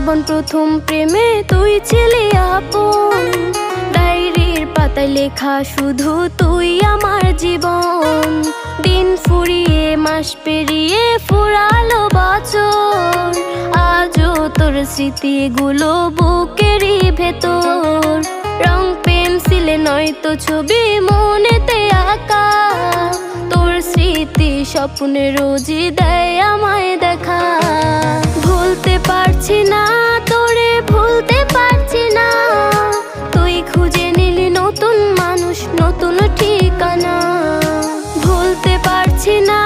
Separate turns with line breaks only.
জীবন প্রথম প্রেমে তুই ছিলি আপন, ডায়েরির পাতায় লেখা শুধু তুই আমার জীবন। দিন ফুরিয়ে মাস পেরিয়ে ফুরালো বছর, আজও তোর স্মৃতিগুলো বুকেরই ভেতর। রং পেন্সিলে নয়তো ছবি মনেতে আঁকা, তোর স্মৃতি স্বপ্নে রোজই দেয় আমায় দেখা। ভুলতে পারছি না তোরে, ভুলতে পারছি না, তুই খুঁজে নিলি নতুন মানুষ, নতুন ঠিকানা। ভুলতে পারছি না